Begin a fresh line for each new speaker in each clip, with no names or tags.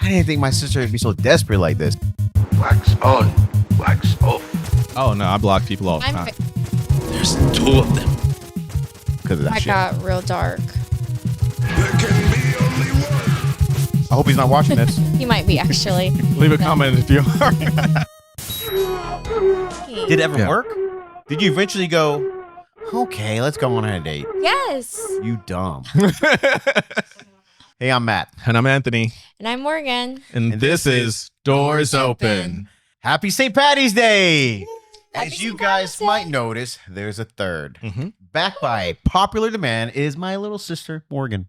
didn't think my sister would be so desperate like this.
Wax on, wax off.
Oh no, I block people all the
I'm
time.
There's two of them.
Because of that
I
shit.
got real dark.
There can be only one.
I hope he's not watching this.
He might be actually.
Leave a comment if you are.
Did it ever
Yeah.
work? Did you eventually go, okay, let's go on a date?
Yes.
You dumb. Hey, I'm Matt.
And I'm Anthony.
And I'm Morgan.
And this is Doors Open.
Happy St. Patty's Day.
Happy
As you
St.
guys
Patty's Day.
might notice, there's a third.
Mhm.
Back by popular demand is my little sister, Morgan.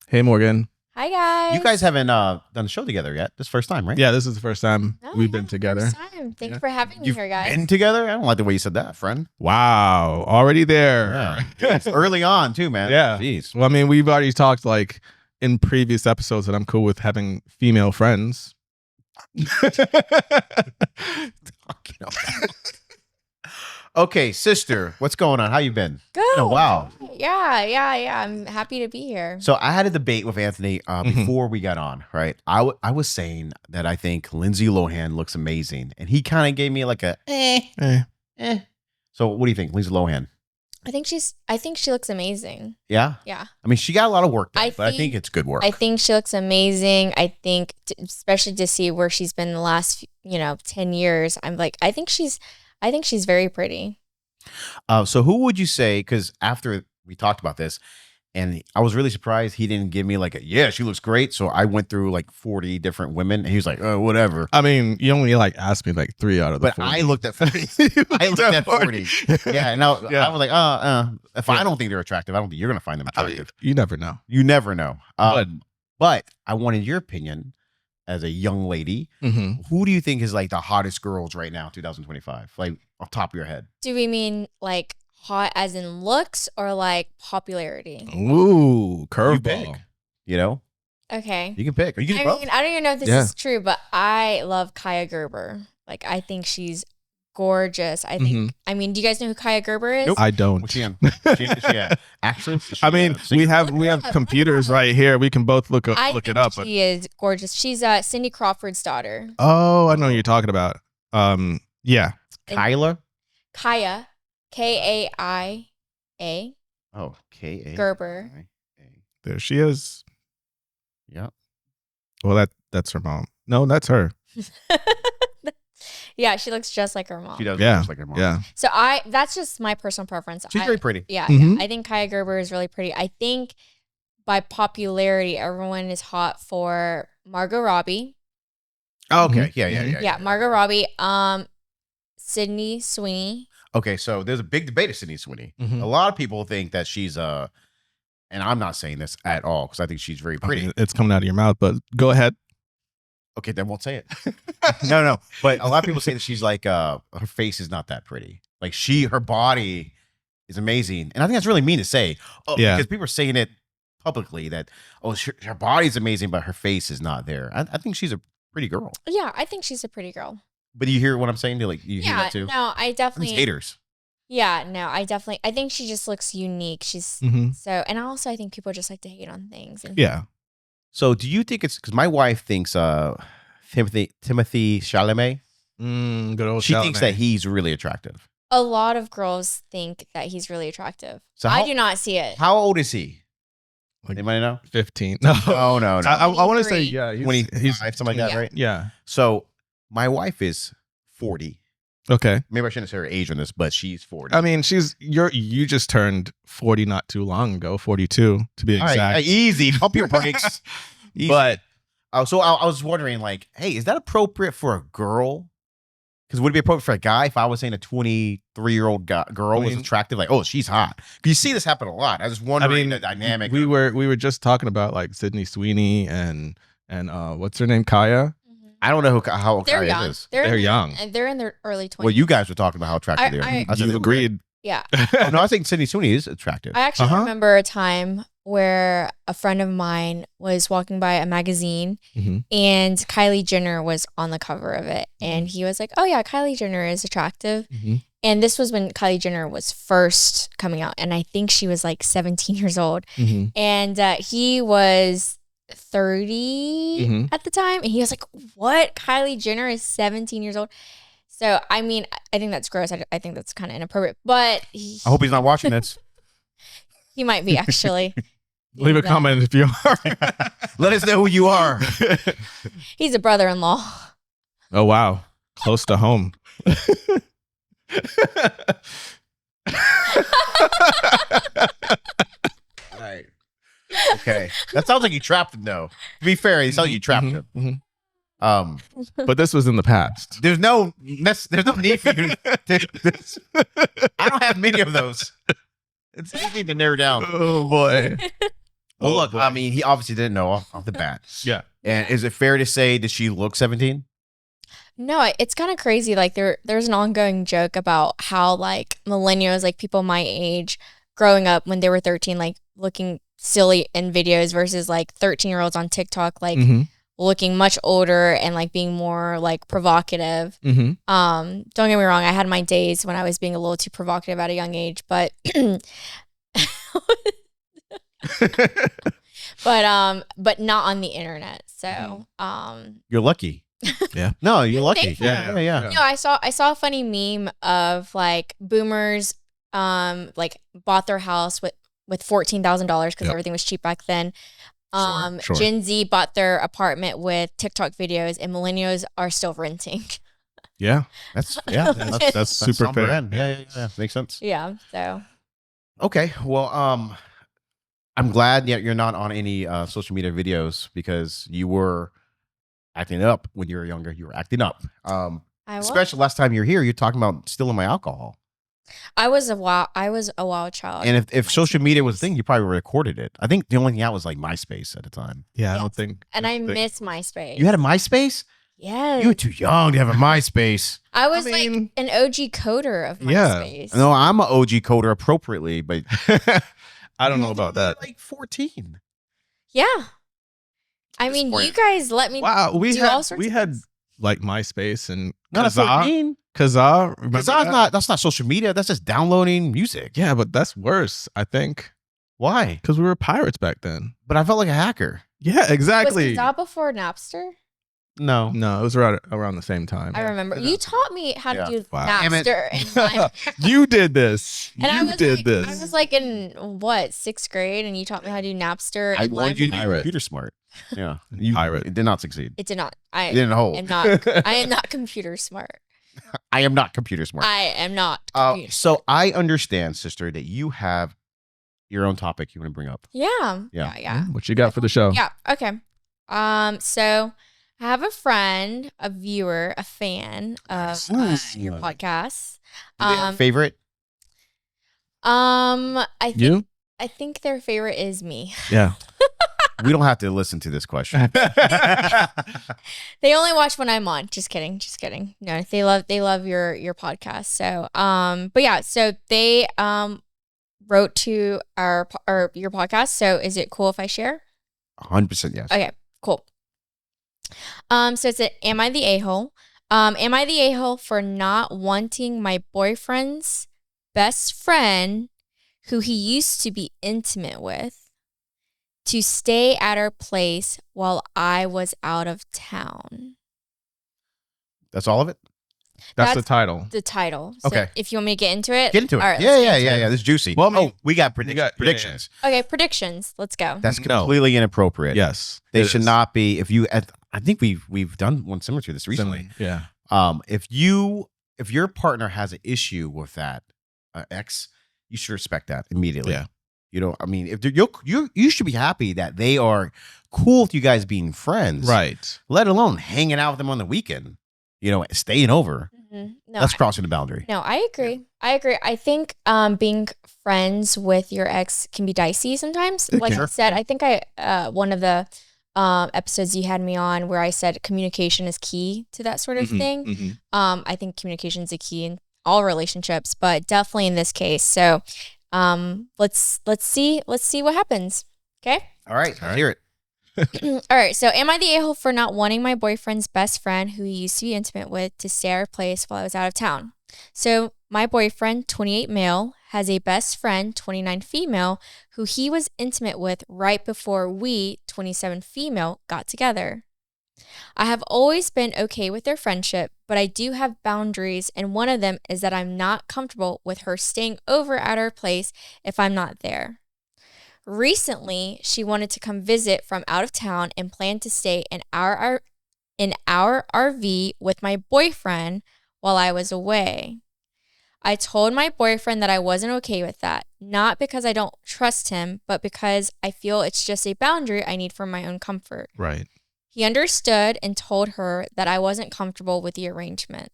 Hey, Morgan.
Hi guys.
You guys haven't done the show together yet. This is the first time, right?
Yeah, this is the first time
Oh,
we've
yeah,
been together.
first time. Thanks
Yeah.
for having me
You've
here, guys.
been together? I don't like the way you said that, friend.
Wow. Already there.
Yeah. It's early on, too, man.
Yeah.
Jeez.
Well, I mean, we've already talked like in previous episodes that I'm cool with having female friends.
Okay, sister, what's going on? How you been?
Good.
Oh, wow.
Yeah. I'm happy to be here.
So I had a debate with Anthony
Mhm.
before we got on, right? I was saying that I think Lindsay Lohan looks amazing, and he kind of gave me like a eh. So what do you think, Lindsay Lohan?
I think she looks amazing.
Yeah,
Yeah.
I mean, she got a lot of work done,
I
but I think
think-
it's good work.
I think she looks amazing. I think, especially to see where she's been the last, 10 years. I think she's very pretty.
So who would you say? Because after we talked about this, and I was really surprised he didn't give me like yeah, she looks great. So I went through like 40 different women, and he was like, oh, whatever.
I mean, you only like asked me like 3 out of the
But
40.
I looked at 40. I looked at 40. Yeah, and I
Yeah.
was like, if I don't think they're attractive, I don't think you're gonna find them
I mean,
attractive.
you never know.
You never know.
But-
But I wanted your opinion as a young lady.
Mhm.
Who do you think is like the hottest girls right now, 2025? Like off the top of your head.
Do we mean like hot as in looks or like popularity?
Ooh,
You
curveball.
pick. You know,
Okay.
you can pick. Or you can
I
do both.
mean, I don't even know if this
Yeah.
is true, but I love Kaya Gerber. Like, I think she's gorgeous. I think.
Mhm.
I mean, do you guys know who Kaya Gerber is?
Nope.
I don't.
What's she in? She actress? Is she,
I mean,
singer?
we have
up,
computers
look it up.
right here. We can both look
I
it
think
up. But
she is gorgeous. She's Cindy Crawford's daughter.
oh, I know what you're talking about. Yeah.
Kyla.
Kaya, Kaia
Oh, K-A.
Gerber.
There she is.
Yeah.
Well, that's her mom. No, that's her.
Yeah, she looks just like her mom.
She does.
Yeah.
Look just like her mom.
Yeah.
So that's just my personal preference.
She's very pretty.
Yeah,
Mhm.
yeah. I think Kaya Gerber is really pretty. I think by popularity, everyone is hot for Margot Robbie.
Oh, okay.
Mhm.
Yeah.
Margot Robbie. Sydney Sweeney.
Okay, so there's a big debate of Sydney Sweeney.
Mhm.
A lot of people think that she's and I'm not saying this at all because I think she's very
I
pretty.
mean, it's coming out of your mouth, but go ahead.
Okay, then won't say it. No. But a lot of people say that she's like her face is not that pretty. Like her body is amazing, and I think that's really mean to say. Oh,
Yeah.
because people are saying it publicly that her body's amazing, but her face is not there. I think she's a pretty girl.
Yeah, I think she's a pretty girl.
But you hear what I'm saying? Like you hear
Yeah,
that too?
no, I
I think
definitely.
it's haters.
Yeah, no, I think she just looks unique. She's
Mhm.
so, and also I think people just like to hate on things. And
Yeah.
So do you think it's because my wife thinks Timothy Chalamet?
Good old
She thinks
Chalamet.
that he's really attractive.
a lot of girls think that he's really attractive.
So
I do not see it.
How old is he?
Like-
Anybody know?
15. No.
Oh no.
I want to say
23.
yeah.
25, something like that,
yeah.
right?
Yeah.
So my wife is 40.
Okay.
Maybe I shouldn't say her age on this, but she's 40.
I mean, you just turned 40 not too long ago, 42 to be
All right,
exact.
easy. Pump your brakes. Easy.
But
So I was wondering, like, hey, is that appropriate for a girl? Because would it be appropriate for a guy if I was saying a 23-year-old girl was
mean-
attractive? Like, oh, she's hot. 'Cause you see this happen a lot. I was wondering the dynamic.
we were just talking about like Sydney Sweeney and what's her name, Kaya.
Mhm.
I don't know how
They're
Kaya
young.
is.
They're
in
young.
Their, they're in their early 20s.
Well, you guys were talking about how attractive they are.
I-
I said,
You agreed.
Yeah.
oh, no, I think Sydney Sweeney is attractive.
I actually
Uh-huh.
remember a time where a friend of mine was walking by a magazine
Mhm.
and Kylie Jenner was on the cover of it. And he was like, oh, yeah, Kylie Jenner is attractive.
Mhm.
And this was when Kylie Jenner was first coming out. And I think she was like 17 years old.
Mhm.
And he was 30
Mhm.
at the time. And he was like, what? Kylie Jenner is 17 years old. So, I mean, I think that's gross. I think that's kind of inappropriate. But
I hope he's not watching this.
he might be, actually.
Leave a
He's,
comment if you are.
Let us know who you are.
He's a brother-in-law.
Oh wow, close to home.
All right. Okay. That sounds like you trapped him, though. To be fair, it sounds like you trapped him.
Mhm.
But
But this was in the past.
there's no need for you to do this. I don't have many of those. It's easy to narrow down.
Oh boy.
Well,
Oh,
look,
boy.
I mean, he obviously didn't know off the bat.
Yeah.
And is it fair to say, did she look 17?
No, it's kind of crazy. Like there's an ongoing joke about how like millennials, like people my age, growing up when they were 13, like looking silly in videos versus like 13-year-olds on TikTok, like
Mhm.
looking much older and like being more like provocative.
Mhm.
Don't get me wrong, I had my days when I was being a little too provocative at a young age, but but not on the internet. So
You're lucky.
Yeah.
No, you're lucky.
Thank you.
Yeah.
you know, I saw a funny meme of like boomers like bought their house with $14,000 because
Yep.
everything was cheap back then.
Sure.
Gen Z bought their apartment with TikTok videos, and millennials are still renting.
Yeah.
That's
That's super
on
fair.
brand. Yeah. Makes sense.
Yeah. So
Okay. Well, I'm glad that you're not on any social media videos because you were acting up when you were younger. You were acting up.
I was.
Especially last time you were here, you're talking about stealing my alcohol.
I was a wild child.
And if social media was a thing, you probably recorded it. I think the only thing out was like MySpace at the time.
Yeah. I
Yes.
don't think.
And I
think-
miss MySpace.
You had a MySpace?
Yes.
You were too young to have a MySpace.
I was
mean-
like an OG coder of
Yeah.
MySpace.
No, I'm an OG coder appropriately, but
I don't know about that.
Like 14.
Yeah. I mean,
point.
you guys let me.
Wow, we
do all
had
sorts
we
of
had
things.
like MySpace and
Not at
Kazaa.
14.
Kazaa, remember
That's
that?
that's not social media. That's just downloading music.
Yeah, but that's worse, I think,
Why?
because we were pirates back then.
But I felt like a hacker.
Yeah, exactly.
Was Kazaa before Napster?
No.
No, it was around the same time.
I remember. You taught me how
Yeah.
to do
Wow.
Damn it.
Napster. And, like,
You did this.
and I
You
was
did
like,
this.
I was like in what, 6th grade, and you taught me how to do Napster.
I
and
wanted you to be
Pirate.
computer smart. Yeah. You
Pirate.
It did not succeed.
It did not.
It didn't hold.
am not. I am not computer smart.
I am not computer smart.
I am not. Computer
So I understand, sister, that you have your own topic you want to bring up.
Yeah.
Yeah.
What you got for the show?
Yeah. Okay. So I have a friend, a viewer, a fan of your podcasts.
Do they have a favorite?
You?
I think their favorite is me.
Yeah.
We don't have to listen to this question.
They only watch when I'm on. Just kidding. Just kidding. No, they love your podcast. So, but yeah, so they wrote to your podcast. So is it cool if I share?
100% yes.
Okay, cool. So it's am I the a-hole? Am I the a-hole for not wanting my boyfriend's best friend, who he used to be intimate with, to stay at our place while I was out of town?
That's all of it?
That's the
That's
title.
the title. So
Okay.
if you want me to get into it.
Get into it.
All right,
yeah.
let's get into it.
This is juicy.
Well, I mean,
we got,
we got- yeah,
predictions.
Okay, predictions. Let's go.
That's
No.
completely inappropriate.
Yes.
They
it
should
is.
not be. If you, I think we've done one similar to this recently.
Yeah.
If your partner has an issue with that ex, you should respect that immediately.
Yeah.
You know, I mean, if you should be happy that they are cool with you guys being friends,
Right.
Let alone hanging out with them on the weekend. You know, staying over.
Mhm. No,
That's crossing the boundary.
No, I agree. I think being friends with your ex can be dicey sometimes. Like I
Sure.
said, I think one of the episodes you had me on where I said communication is key to that sort of
Mhm,
thing.
mhm.
I think communication is a key in all relationships, but definitely in this case. So let's see what happens. Okay.
All right, let's hear it.
All right. So, am I the a-hole for not wanting my boyfriend's best friend, who he used to be intimate with, to stay at our place while I was out of town? So, my boyfriend, 28 male, has a best friend, 29 female, who he was intimate with right before we, 27 female, got together. I have always been okay with their friendship, but I do have boundaries, and one of them is that I'm not comfortable with her staying over at our place if I'm not there. Recently, she wanted to come visit from out of town and planned to stay in our RV with my boyfriend while I was away. I told my boyfriend that I wasn't okay with that, not because I don't trust him, but because I feel it's just a boundary I need for my own comfort.
Right.
He understood and told her that I wasn't comfortable with the arrangement.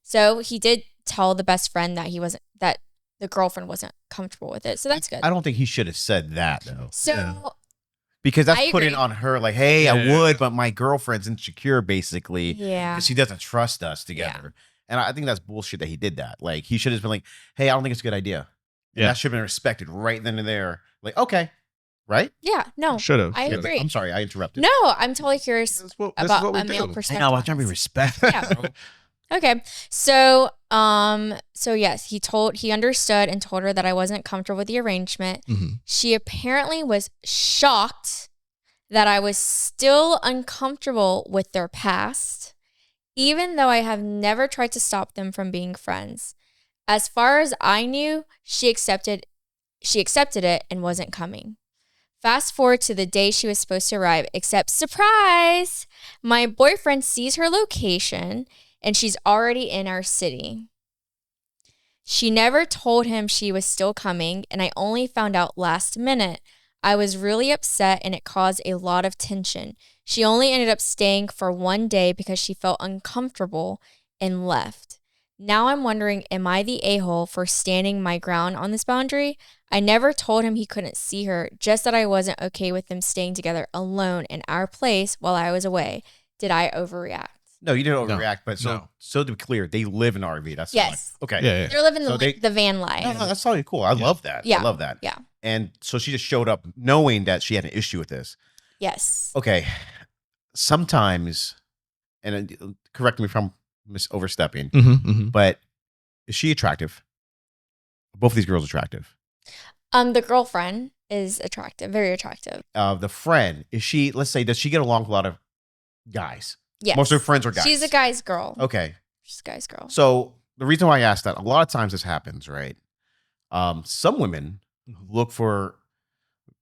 So he did tell the best friend that the girlfriend wasn't comfortable with it. So that's good.
I don't think he should have said that though.
So
Because that's
I
putting
agree.
on her like, hey, I
Yeah.
would, but my girlfriend's insecure basically
yeah.
because she doesn't trust us together. And I think that's bullshit that he did that. Like he should have been like, hey, I don't think it's a good idea. And
Yeah.
that should have been respected right then and there. Like, okay. Right?
Yeah, no.
Should have.
I agree.
I'm sorry, I interrupted.
No, I'm totally curious
This is what
about
we
a male
do.
I
perspective.
know, I'm
on
trying to be
this.
respectful.
Yeah. Okay. So yes, he understood and told her that I wasn't comfortable with the arrangement.
Mhm.
She apparently was shocked that I was still uncomfortable with their past, even though I have never tried to stop them from being friends. As far as I knew, she accepted it and wasn't coming. Fast forward to the day she was supposed to arrive, except surprise, my boyfriend sees her location and she's already in our city. She never told him she was still coming, and I only found out last minute. I was really upset and it caused a lot of tension. She only ended up staying for one day because she felt uncomfortable and left. Now I'm wondering, am I the a-hole for standing my ground on this boundary? I never told him he couldn't see her, just that I wasn't okay with them staying together alone in our place while I was away. Did I overreact?
No, you didn't overreact, but
No.
so to be clear, they live in RV. That's
Yes.
fine. Okay.
Yeah.
They're living
So
the van life.
No, that's totally cool. I love that.
Yeah.
I love that.
Yeah.
And so she just showed up knowing that she had an issue with this.
Yes.
Okay. Sometimes, and correct me if I'm overstepping,
Mm-hmm.
but is she attractive? Both of these girls attractive.
The girlfriend is attractive, very attractive.
The friend, is she, let's say, does she get along with a lot of guys?
Yes.
Most of her friends are guys.
She's a guy's girl.
Okay.
She's a guy's girl.
So the reason why I asked that, a lot of times this happens, right? Some women look for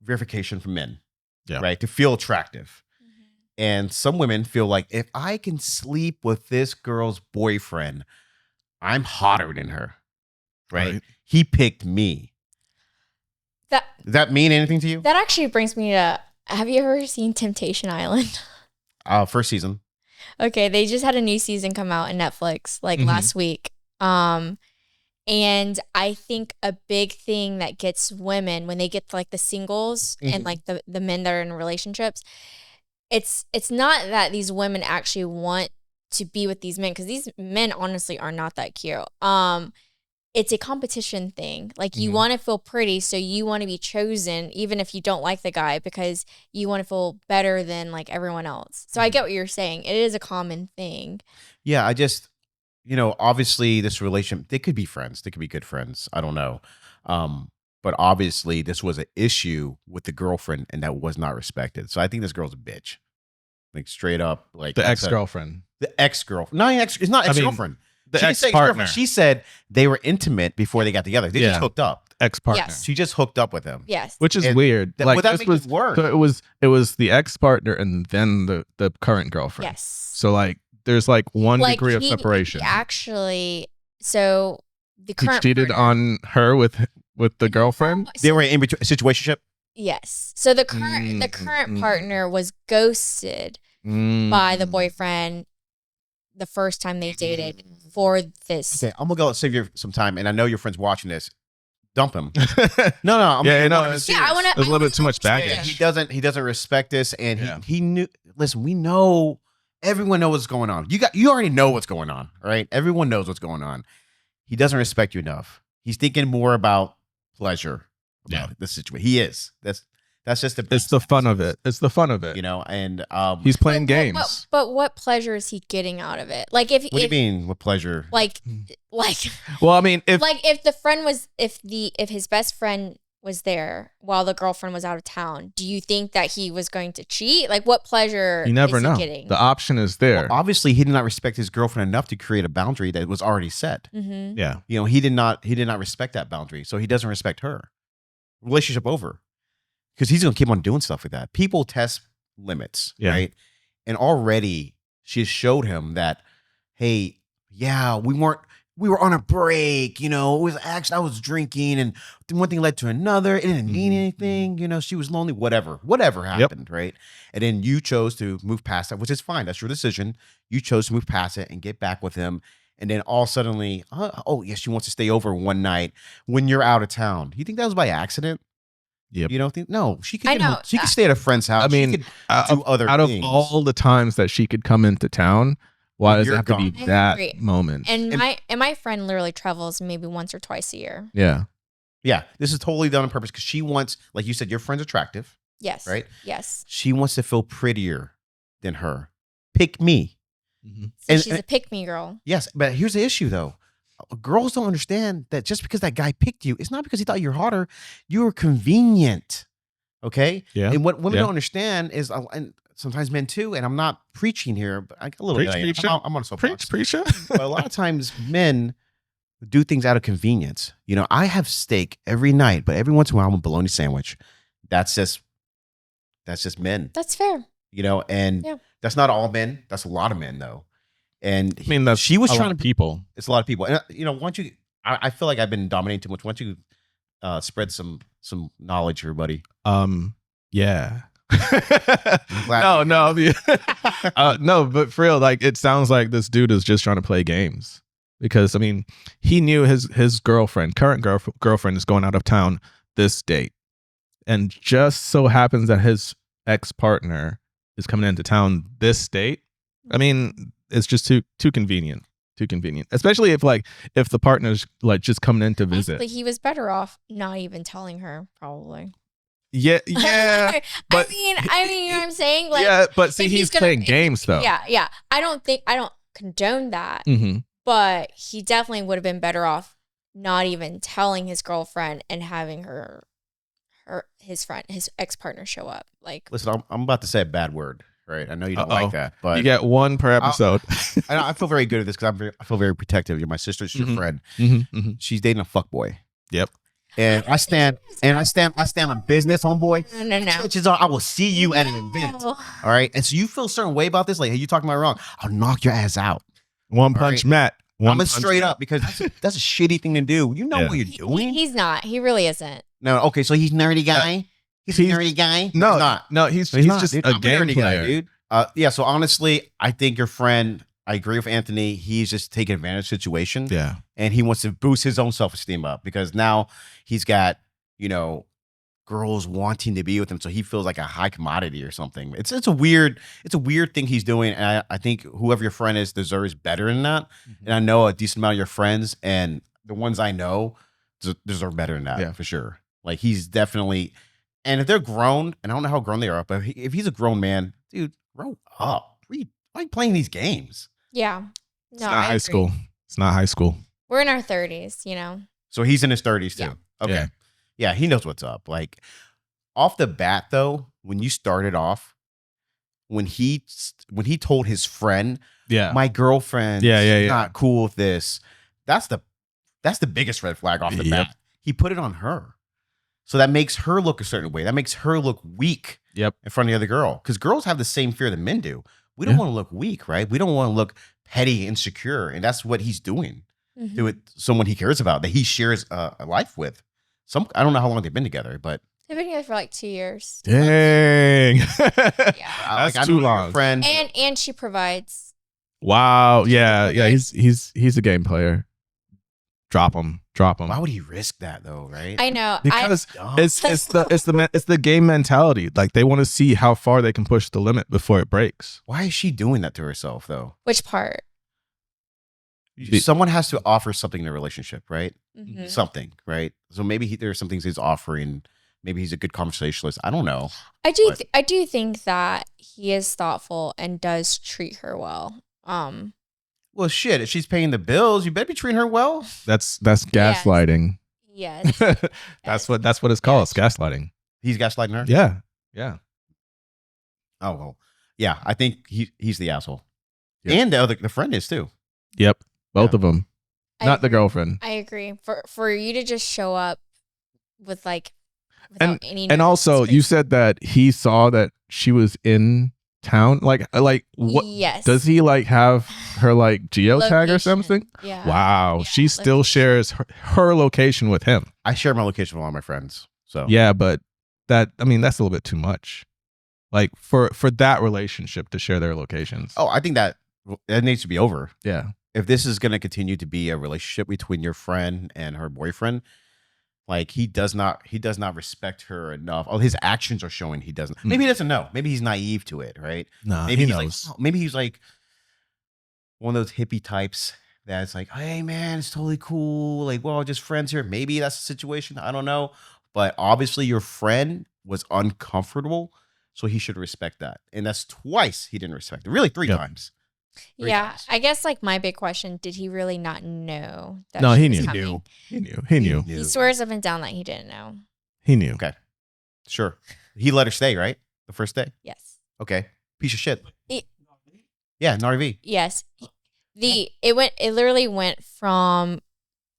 verification from men,
Yeah.
right? To feel attractive. And some women feel like if I can sleep with this girl's boyfriend, I'm hotter than her, right?
Right.
He picked me.
That
Does that mean anything to you?
that actually brings me to, have you ever seen Temptation Island?
First season.
Okay, they just had a new season come out on Netflix like
Mhm.
last week. And I think a big thing that gets women when they get to, like the singles and
Mhm.
like the men that are in relationships, it's not that these women actually want to be with these men, because these men honestly are not that cute. It's a competition thing. Like you
Mhm.
want to feel pretty, so you want to be chosen even if you don't like the guy, because you want to feel better than like everyone else. So I get what you're saying. It is a common thing.
Yeah, I just, obviously this relation, they could be friends. They could be good friends. I don't know. But obviously this was an issue with the girlfriend and that was not respected. So I think this girl's a bitch. Like straight up, like
The
that's
ex-girlfriend.
the ex-girlfriend. No, it's not
I mean,
ex-girlfriend.
The
She didn't say
ex-partner.
ex-girlfriend. She said they were intimate before they got together. They just
Yeah.
hooked up.
Ex-partner.
Yes.
She just hooked up with him.
Yes.
Which is
And
weird.
That,
Like
would that
this
make
was
it worse?
so it was the ex-partner and then the current girlfriend.
Yes.
So like there's like one
Like
degree of
he
separation.
actually, so the
He
current
cheated
partner-
on her with the girlfriend.
They were in between a situationship.
Yes. So the current
Mm.
partner was ghosted by the boyfriend the first time they dated for this.
Okay, I'm gonna go save you some time, and I know your friend's watching this. Dump him. No, I'm
Yeah, no,
I'm
it's-
serious.
Yeah, I want to.
There's a little bit too much
Yeah,
baggage.
he doesn't respect this, and
Yeah.
he knew. Listen, we know, everyone knows what's going on. You already know what's going on, all right? Everyone knows what's going on. He doesn't respect you enough. He's thinking more about pleasure, about the situation. He is. That's just the
It's the fun of it. It's the fun of it.
you know. And
He's playing
But-
games.
But what pleasure is he getting out of it? Like if
what do you mean with pleasure?
like
Well, I mean, if
like if the friend was if his best friend was there while the girlfriend was out of town, do you think that he was going to cheat? Like what pleasure
you never
is
know,
he getting?
the option is there.
Well, obviously, he did not respect his girlfriend enough to create a boundary that was already set.
Mm-hmm.
Yeah.
You know, he did not respect that boundary, so he doesn't respect her. Relationship over, because he's gonna keep on doing stuff like that. People test limits,
Yeah.
right? And already she showed him that, hey, yeah, we were on a break, you know, it was actually I was drinking and one thing led to another. It didn't mean anything, you know, she was lonely, whatever happened, right? And then you chose to move past that, which is fine. That's your decision. You chose to move past it and get back with him. And then all suddenly, oh, yeah, she wants to stay over one night when you're out of town. Do you think that was by accident?
Yep.
You don't think? No, she could.
I know.
She could stay at a friend's house.
I mean,
she could do other
out
things.
of all the times that she could come into town, why does it
You're
have to be
gone.
I
that
agree.
moment?
And my friend literally travels maybe once or twice a year.
Yeah.
Yeah, this is totally done on purpose because she wants, like you said, your friend's attractive,
Yes.
right?
Yes.
She wants to feel prettier than her. Pick me.
Mm-hmm.
So
And-
she's a pick me girl.
Yes, but here's the issue though. Girls don't understand that just because that guy picked you, it's not because he thought you're hotter. You were convenient. Okay?
Yeah.
And what women
Yeah.
don't understand is, and sometimes men too, and I'm not preaching here, but I get a little
Preach,
bit.
preacher.
I'm on a soapbox.
Preacher.
But a lot of times men do things out of convenience. You know, I have steak every night, but every once in a while I'm a bologna sandwich. That's just men,
That's fair.
you know, and
Yeah.
that's not all men. That's a lot of men though. And
I mean, that's
she was
a lot
trying
of
to,
people.
it's a lot of people. And you know, once you, I feel like I've been dominating too much. Once you spread some knowledge here, buddy.
Yeah.
glad-
no, no, but for real, like it sounds like this dude is just trying to play games because I mean, he knew his girlfriend, current girlfriend, is going out of town this date, and just so happens that his ex-partner is coming into town this date. I mean, it's just too convenient. Too convenient, especially if the partner's like just coming in to visit.
Honestly, he was better off not even telling her, probably.
Yeah, but
I mean, you know what I'm saying? Like,
yeah, but see,
if
he's
gonna-
playing games though.
Yeah. I don't condone that,
Mm-hmm.
but he definitely would have been better off not even telling his girlfriend and having his ex-partner show up. Like,
Listen, I'm about to say a bad word, right? I know you don't
Uh-oh.
like that, but
You get one per episode.
I feel very good at this because I feel very protective. You're my sister, she's your
Mhm.
friend.
Mm-hmm.
She's dating a fuckboy.
Yep.
And I stand on business, homeboy.
no.
Which is, I will see you at an event. All right. And so you feel a certain way about this, like, hey, you talking about it wrong. I'll knock your ass out.
One punch,
right.
Matt.
I'm gonna straight up because that's a shitty thing to do. You know
Yeah.
what you're doing.
He's not. He really isn't.
No, okay, so he's nerdy guy. He's a nerdy guy.
No,
He's not.
no, he's
He's not,
just
dude.
a
I'm
game
nerdy
player,
guy, dude. Yeah. So honestly, I think your friend. I agree with Anthony. He's just taking advantage of the situation.
Yeah.
And he wants to boost his own self-esteem up because now he's got, you know, girls wanting to be with him. So he feels like a high commodity or something. It's a weird thing he's doing. And I think whoever your friend is deserves better than that.
Mm-hmm.
And I know a decent amount of your friends and the ones I know deserve better than that.
Yeah.
For sure. Like he's definitely, and if they're grown, and I don't know how grown they are, but if he's a grown man, dude, grow up. Why are you playing these games?
Yeah. No,
It's not
I
high
agree.
school. It's not high school.
We're in our 30s, you know.
So he's in his 30s too.
Yeah.
Okay.
Yeah.
Yeah, he knows what's up. Like off the bat though, when you started off, when he told his friend,
Yeah.
my girlfriend
Yeah.
not cool with this, that's the biggest red flag off the
Yep.
bat. He put it on her. So that makes her look a certain way. That makes her look weak
Yep.
in front of the other girl. Because girls have the same fear that men do. We don't
Yeah.
want to look weak, right? We don't want to look petty, insecure. And that's what he's doing
Mhm.
to it, someone he cares about, that he shares a life with. I don't know how long they've been together, but
They've been together for like 2 years.
Dang.
I
That's too
know your
long.
friend.
And she provides.
Wow. Yeah. He's a game player. Drop him.
Why would he risk that though, right?
I know.
Because
Dumb.
it's the game mentality. Like they want to see how far they can push the limit before it breaks.
Why is she doing that to herself though?
Which part?
Someone has to offer something in a relationship, right?
Mhm.
Something, right? So maybe there's some things he's offering Maybe he's a good conversationalist. I don't know.
I do think that he is thoughtful and does treat her well.
Well, shit. If she's paying the bills, you better be treating her well.
That's gaslighting.
Yes.
That's what it's called. It's gaslighting.
He's gaslighting her.
Yeah. Yeah.
Oh well. Yeah, I think he's the asshole,
Yep.
and the friend is too.
Yep. Both
Yeah.
of them.
I
Not the
agree.
girlfriend.
I agree. For you to just show up with like without any
And also,
notice
you
is
said that he saw that she was in town. Like what?
Yes.
Does he like have her like geotag or
Location.
something?
Yeah.
Wow.
Yeah,
She still
location.
shares her location with him.
I share my location with all my friends. So
Yeah, but that's a little bit too much. Like for that relationship to share their locations.
Oh, I think that needs to be over.
Yeah.
If this is going to continue to be a relationship between your friend and her boyfriend, like he does not respect her enough. Oh, his actions are showing he doesn't. Maybe he doesn't know. Maybe he's naive to it, right?
No,
Maybe
he
he's
knows.
like, maybe he's like one of those hippie types that's like, hey man, it's totally cool. Like, well, just friends here. Maybe that's the situation. I don't know. But obviously, your friend was uncomfortable, so he should respect that. And that's twice he didn't respect it. Really, three
Yep.
times.
Yeah.
times.
I guess like my big question, did he really not know that
No,
she
he
was
knew.
coming?
He knew.
He swears up and down that he didn't know.
He knew.
Okay, sure. He let her stay, right? The first day.
Yes.
Okay, piece of shit.
It-
Yeah, an RV.
Yes. It literally went from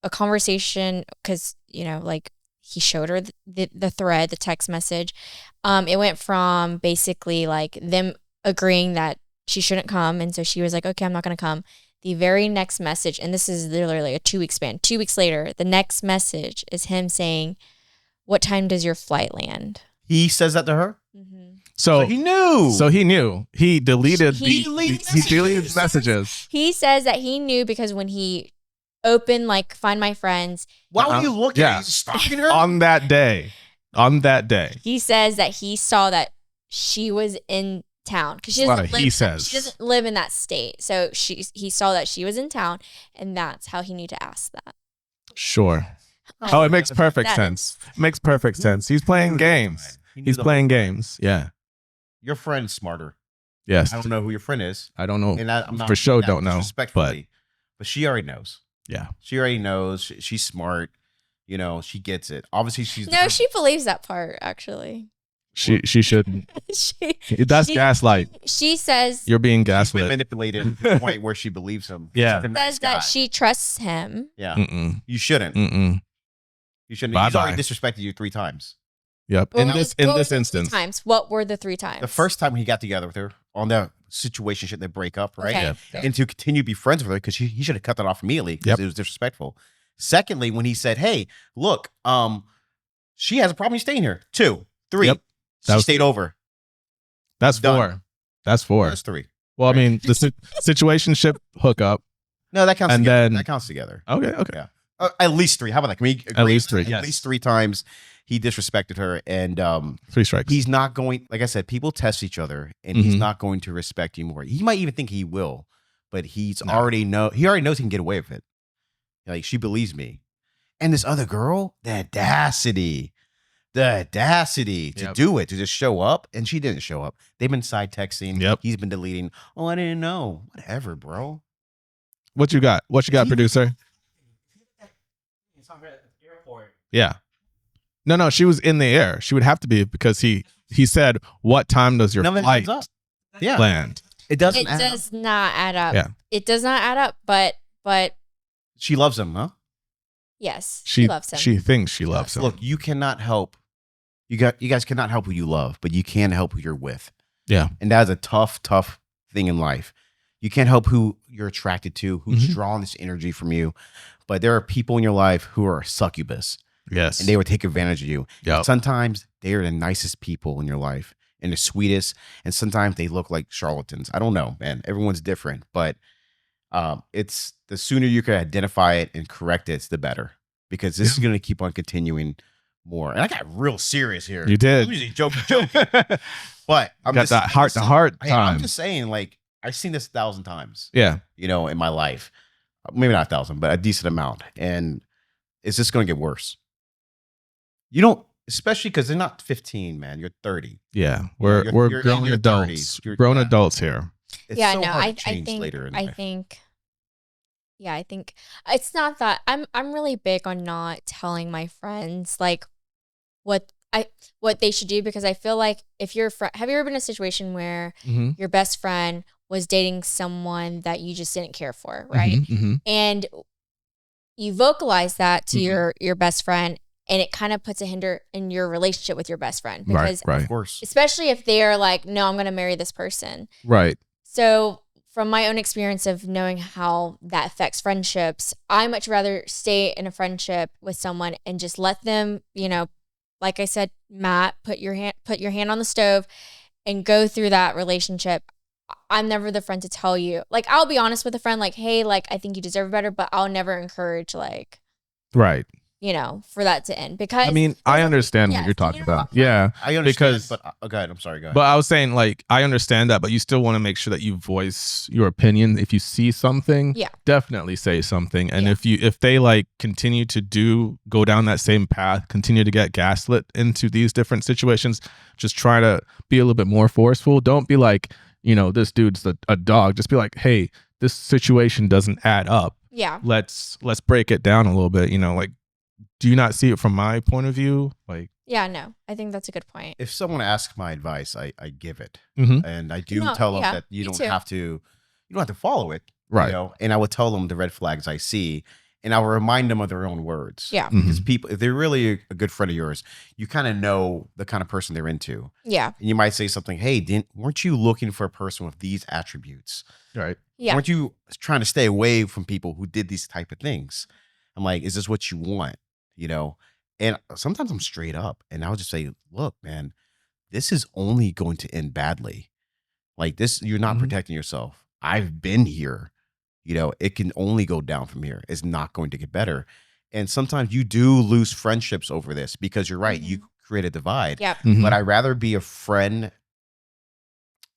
a conversation because, like he showed her the thread, the text message. It went from basically like them agreeing that she shouldn't come. And so she was like, okay, I'm not going to come. The very next message, and this is literally a 2-week span, 2 weeks later, the next message is him saying, what time does your flight land?
He says that to her.
Mm-hmm.
So
He knew.
So he knew. He deleted
He
deleted messages.
He says that he knew because when he opened like Find My Friends,
Why would you look at
Yeah.
her? He's stalking her.
On that day.
he says that he saw that she was in town because she
A lot
doesn't
of
live.
he says.
She doesn't live in that state, so he saw that she was in town, and that's how he knew to ask that.
Sure. Oh, it makes perfect
That
sense. Makes perfect sense. He's playing games.
He knew
He's
the
playing
whole-
games. Yeah.
Your friend's smarter.
Yes.
I don't know who your friend is,
I don't know.
and I'm not
For sure
saying that
don't know,
disrespectfully, but she already knows.
Yeah.
She already knows. She's smart. She gets it. Obviously, she's
No, she believes that part actually.
She shouldn't.
she
That's
she-
gaslight.
She says
You're being
She's been
gaslit.
manipulated to the point where she believes him.
Yeah.
She's a nice
says that
guy.
she trusts him.
Yeah.
Mm-mm.
You shouldn't.
Mm-mm.
You shouldn't.
Bye-bye.
He's already disrespected you 3 times.
Yep.
What
In
were
this
the- what were the 3
instance.
times. What were the 3 times?
The first time he got together with her on the situation shit, they break up, right?
Okay.
Yeah.
And to continue to be friends with her because he should have cut that off immediately because
Yep.
it was disrespectful. Secondly, when he said, "Hey, look, she has a problem staying here." 2, 3.
Yep. That
She
was-
stayed over.
That's
Done.
4. That's 4.
That's 3.
Well, I mean, the situationship hookup.
No, that counts
And
together.
then-
That counts together.
Okay. Okay.
Yeah. At least 3. How about that? Can we agree?
least 3,
At
yes.
least 3 times he disrespected her, and
3 strikes.
he's not going. Like I said, people test each other, and he's
Mhm.
not going to respect you more. He might even think he will, but
No.
he already knows he can get away with it. Like, she believes me, and this other girl, the audacity to
Yep.
do it, to just show up, and she didn't show up. They've been side texting.
Yep.
He's been deleting. Oh, I didn't know. Whatever, bro.
What you got? What you got, producer? Yeah. No, she was in the air. She would have to be because he said, "What time does your
None of it
flight
adds up. Yeah,
land?"
it doesn't.
It
add up.
does not add up.
Yeah.
It does not add up, but
She loves him, huh?
yes, she loves him.
She thinks she loves him.
Look, you cannot help. You guys cannot help who you love, but you can help who you're with.
Yeah.
And that is a tough thing in life. You can't help who you're attracted to, who's
Mhm.
drawing this energy from you. But there are people in your life who are succubus,
Yes.
and they would take advantage of you.
Yep.
Sometimes they are the nicest people in your life and the sweetest, and sometimes they look like charlatans. I don't know, man. Everyone's different, but it's the sooner you can identify it and correct it, the better, because this is going to keep on continuing more. And I got real serious here.
You did.
I'm usually joking, but I'm
Got
just
that heart-to-heart
I'm
time.
just saying, like, I've seen this 1,000 times,
Yeah.
in my life. Maybe not 1,000, but a decent amount. And it's just going to get worse. You don't especially because they're not 15, man. You're 30.
Yeah,
You're-
we're
you're in
grown
your
adults.
30s. You're-
Grown
yeah.
adults here.
It's
Yeah,
so
no,
hard
I
to change
think
later in
I
life.
think yeah, I think it's not that I'm really big on not telling my friends like what what they should do, because I feel like if you're have you ever been in a situation where
Mm-hmm.
your best friend was dating someone that you just didn't care for, right?
Mm-hmm.
And you vocalize that to
Mhm.
your best friend, and it kind of puts a hinder in your relationship with your best friend,
Right,
because
right,
Of course.
especially if they're like, no, I'm going to marry this person.
right.
So from my own experience of knowing how that affects friendships, I much rather stay in a friendship with someone and just let them, you know, like I said, Matt, put your hand on the stove and go through that relationship. I'm never the friend to tell you. Like, I'll be honest with a friend, like, hey, like, I think you deserve better, but I'll never encourage, like,
Right.
you know, for that to end. Because
I mean, I understand
yes,
what you're talking
you know,
about. Yeah.
I understand,
Because-
but go ahead. I'm sorry. Go ahead.
But I was saying, like, I understand that, but you still want to make sure that you voice your opinion. If you see something,
Yeah.
definitely say something. And
Yeah.
if they like continue to go down that same path, continue to get gaslit into these different situations, just try to be a little bit more forceful. Don't be like, you know, this dude's a dog. Just be like, hey, this situation doesn't add up.
yeah.
Let's break it down a little bit. You know, like, do you not see it from my point of view? Like,
Yeah, no, I think that's a good point.
if someone asks my advice, I give it,
Mhm.
and I do
No,
tell them
yeah,
that you
me
don't
too.
have to. You don't have to follow it,
right.
You know, and I would tell them the red flags I see, and I will remind them of their own words.
Yeah.
Because
Mhm.
people, if they're really a good friend of yours, you kind of know the kind of person they're into,
Yeah.
and you might say something. Hey, weren't you looking for a person with these attributes?
Right.
Yeah.
Weren't you trying to stay away from people who did these type of things? I'm like, is this what you want? You know, and sometimes I'm straight up, and I'll just say, look, man, this is only going to end badly. Like this, you're not
Mhm.
protecting yourself. I've been here. You know, it can only go down from here. It's not going to get better. And sometimes you do lose friendships over this because you're right. You create a divide.
Yep.
Mhm.
But I'd rather be a friend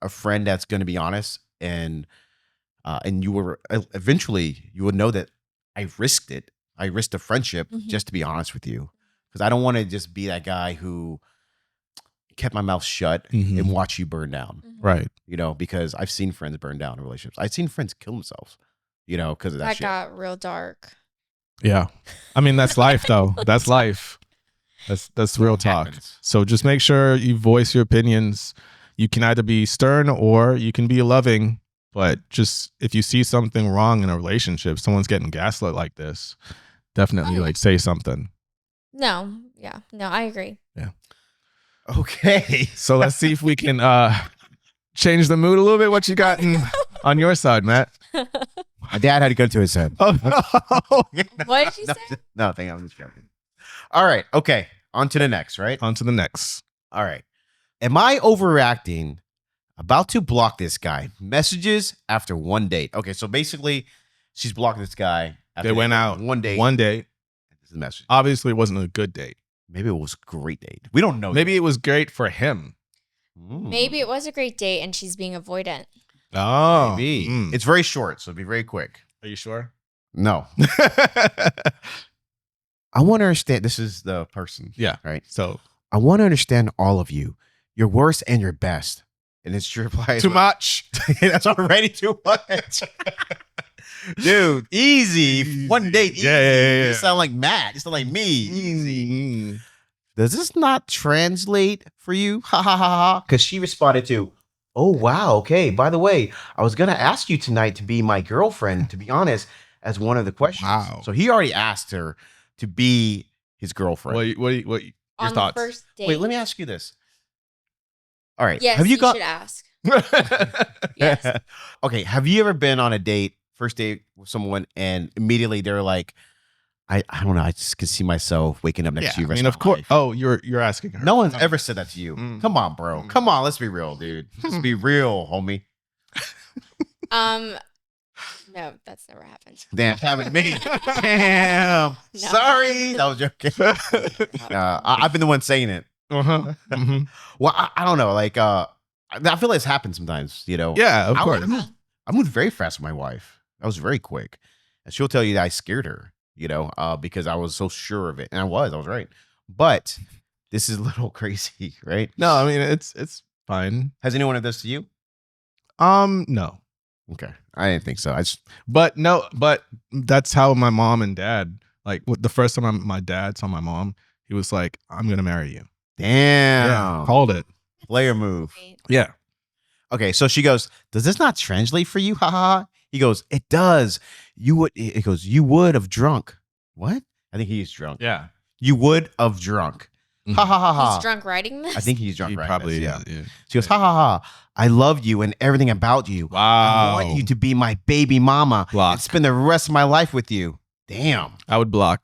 that's going to be honest, and you were eventually you would know that I risked it. I risked a friendship
Mhm.
just to be honest with you, because I don't want to just be that guy who kept my mouth shut
Mhm.
and watch you burn down.
Mhm.
Right.
You know, because I've seen friends burn down in relationships. I've seen friends kill themselves. You know, because of that
That
shit.
got real dark.
Yeah. I mean, that's life though. That's life. That's real
It
talk.
happens.
So just make sure you voice your opinions. You can either be stern or you can be loving, but just if you see something wrong in a relationship, someone's getting gaslit like this, definitely
Oh.
like say something.
No. Yeah. No, I agree.
Okay.
So let's see if we can change the mood a little bit. What you got on your side, Matt?
My dad had to go to his head.
Oh no.
What did you say?
Nothing. I'm just joking. All right. Okay. On to the next, right?
On to the next.
All right. Am I overreacting? About to block this guy. Messages after one date. Okay. So basically, she's blocking this guy. After
They went out
one date.
One date.
This is the message.
Obviously, it wasn't a good date.
Maybe it was a great date. We don't know.
Maybe it was great for him.
Maybe it was a great date and she's being avoidant.
Oh,
Maybe.
mm.
It's very short, so it'll be very quick.
Are you sure?
No. I want to understand. This is the person.
Yeah.
Right.
So
I want to understand all of you, your worst and your best. And it's your reply.
too much.
That's already too much. Dude, easy. One date. Easy.
Yeah.
You sound like Matt. You sound like me.
Easy. Mm.
Does this not translate for you? Ha ha ha ha. Because she responded to, oh, wow. Okay. By the way, I was going to ask you tonight to be my girlfriend, to be honest, as one of the questions.
Wow.
So he already asked her to be his girlfriend.
What your
On
thoughts?
the first date.
Wait, let me ask you this. All right.
Yes,
have you got
should ask. Yes.
Okay, have you ever been on a date, first date with someone, and immediately they're like, I don't know, I just can see myself waking up next to you.
I
rest
mean, of course.
life.
Oh, you're asking her.
No one's ever said that to you.
Mm.
Come on, bro.
Mm.
Come on, let's be real, dude. Let's be real, homie.
No, that's never happened.
Damn, having me. Damn.
No.
Sorry. That was joking. I've been the one saying it.
Uh-huh. hmm
Well, I don't know. Like, I feel like it's happened sometimes, you know?
Yeah, of course.
I moved very fast with my wife. I was very quick. And she'll tell you that I scared her, you know, because I was so sure of it. And I was right. But This is a little crazy, right?
No, I mean it's fine.
Has anyone done this to you?
No.
Okay, I didn't think so. I just
But no, but that's how my mom and dad, like the first time my dad saw my mom, he was like, I'm gonna marry you.
damn
Called it.
player move.
Yeah.
Okay, so she goes, "Does this not translate for you?" Ha ha ha. He goes, "It does. You would." It goes, "You would have drunk." What? I think he's drunk.
Yeah.
You would have drunk.
Mhm.
Ha ha ha ha.
He's drunk writing this.
I think he's drunk.
He
right?
probably
Yeah.
yeah.
She goes, "Ha ha ha. I love you and everything about you. I
Wow.
want you to be my baby mama
Block.
and spend the rest of my life with you." Damn.
I would block.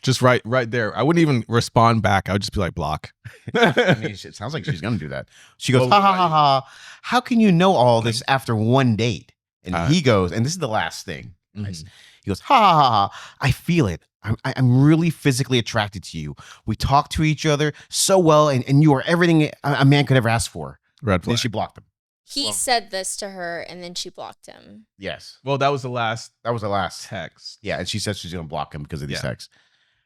Just right there. I wouldn't even respond back. I would just be like block.
I mean, it sounds like she's gonna do that. She goes,
Well,
"Ha ha ha ha. How can you know all this after one date?" And
Uh,
he goes, and this is the last thing.
Mhm.
He goes, "Ha ha ha ha. I feel it. I'm really physically attracted to you. We talk to each other so well, and you are everything a man could ever ask for."
Red
Then
flag.
she blocked him.
He said this to her, and then she blocked him.
Yes,
Well, that was the last
that was the last.
text.
Yeah, and she said she's gonna block him because of these
Yeah.
texts.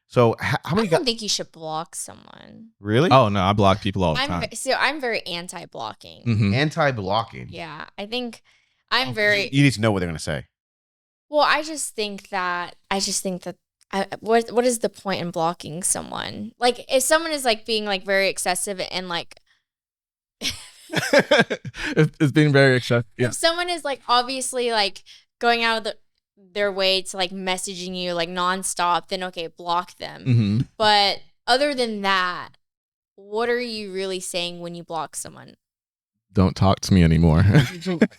So how
I
many
don't
guys?
think you should block someone.
Really?
Oh no, I block people all the time.
I'm very anti-blocking.
Mhm.
Anti-blocking.
Yeah, I think I'm
Oh,
very.
You need to know what they're gonna say.
Well, I just think that what is the point in blocking someone? Like if someone is like being like very excessive and like
It's being very excessive. Yeah.
if someone is like obviously like going out of their way to like messaging you like nonstop, then okay, block them.
Mm-hmm.
But other than that, what are you really saying when you block someone?
Don't talk to me anymore.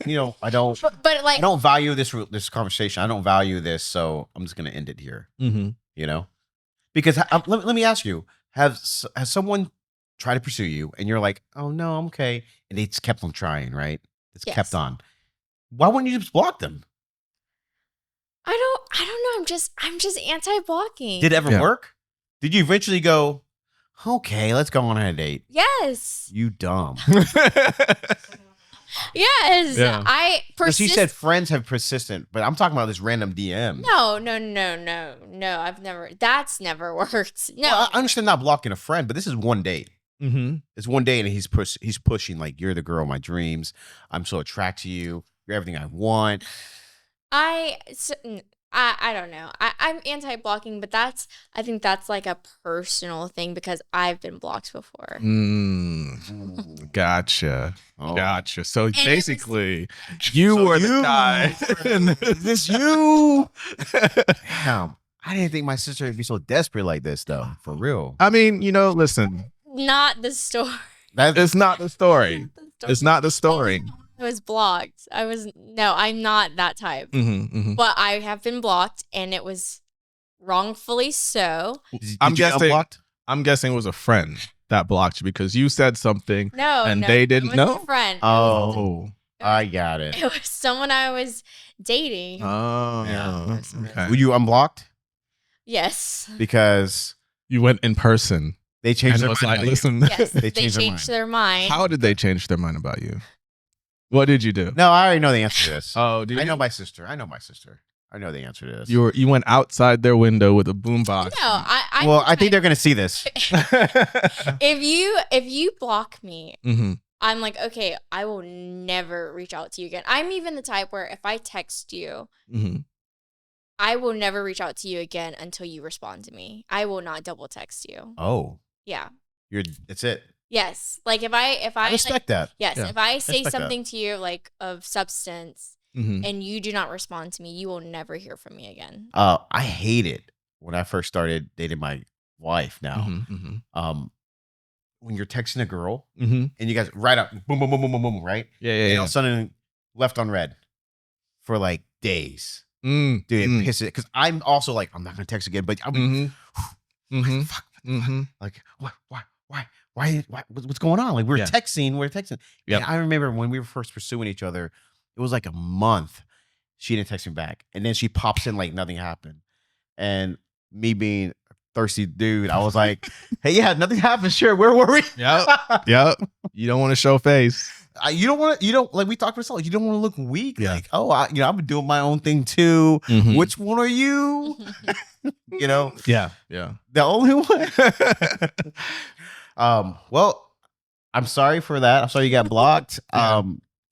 You know, I don't
But like
value this conversation. I don't value this, so I'm just gonna end it here.
Mm-hmm.
You know, because let me ask you: has someone tried to pursue you, and you're like, "Oh no, I'm okay," and they just kept on trying, right? It's
Yes.
kept on. Why wouldn't you just block them?
I don't know. I'm just anti-blocking.
Did it ever
Yeah.
work? Did you eventually go, "Okay, let's go on a date"?
Yes.
You dumb.
Yes.
Yeah.
I
Because she
persist.
said friends have persistent, but I'm talking about this random DM.
No. That's never worked. No.
Well, I understand not blocking a friend, but this is one date.
Mm-hmm.
It's one day, and he's pushing like, "You're the girl of my dreams. I'm so attracted to you. You're everything I want."
I don't know. I'm anti-blocking, but I think that's like a personal thing because I've been blocked before.
Gotcha.
Oh.
Gotcha. So
it was-
basically, you were the guy.
Is this you? Damn. I didn't think my sister would be so desperate like this, though. For real.
I mean, listen,
Not the story.
it's not the story. It's not the story.
I was blocked. I'm not that type.
Mm-hmm, mm-hmm.
But I have been blocked and it was wrongfully so.
I'm
Did you
guessing-
unblocked?
I'm guessing it was a friend that blocked you because you said something.
No.
And
no,
they didn't
it wasn't
know?
a friend.
Oh, I got it.
It was someone I was dating.
Oh,
Yeah.
okay.
Were you unblocked?
Yes.
Because
You went in person
they changed
and
their
was
mind.
like, listen,
Yes.
They
they
changed
changed
their
their mind.
how did they change their mind about you? What did you do?
No, I already know the answer to this.
Oh, did
I
you?
know my sister. I know the answer to this.
You went outside their window with a boombox.
No, I
well, I think they're going to see this.
if you block me,
Mm-hmm.
I'm like, okay, I will never reach out to you again. I'm even the type where if I text you,
Mm-hmm.
I will never reach out to you again until you respond to me. I will not double text you.
Oh,
Yeah.
that's it.
Yes. Like if I
I respect that.
yes,
Yeah,
if I say
respect that.
something to you like of substance
Mm-hmm.
and you do not respond to me, you will never hear from me again.
I hated when I first started dating my wife now.
Mm-hmm.
When you're texting a girl
Mm-hmm.
and you guys right up, boom, boom, boom, boom, boom, boom, right?
Yeah,
And
yeah,
all
yeah.
of a sudden left on red for like days.
Mm,
Dude, it
mm,
pisses because I'm also like, I'm not gonna text again, but I'm
mhm, mhm,
fuck,
mhm.
like why, what's going on? Like we're
Yeah.
texting.
Yep.
And I remember when we were first pursuing each other, it was like a month. She didn't text me back, and then she pops in like nothing happened. And me being a thirsty dude, I was like, "Hey, yeah, nothing happened. Sure, where were we?"
Yep. Yep. You don't want to show face.
You don't like we talked about ourselves. You don't want to look weak.
Yeah.
Like, oh, I've been doing my own thing too.
Mhm.
Which one are you?
Yeah. Yeah.
The only one. Well, I'm sorry for that. I'm sorry you got blocked.
Yeah.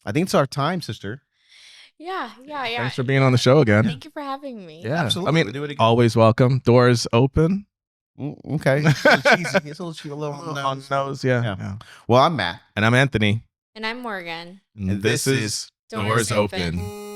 I think it's our time, sister.
Yeah.
Thanks for being on the show again.
Thank you for having me.
Yeah,
Absolutely.
I mean,
We'll do it again.
always welcome. Doors open.
Okay. It's a little cheesy. It's a little on the
On
nose.
nose, yeah.
Yeah.
Yeah.
Well, I'm Matt.
And I'm Anthony.
And I'm Morgan.
And this is
Doors
Doors Open.
Open.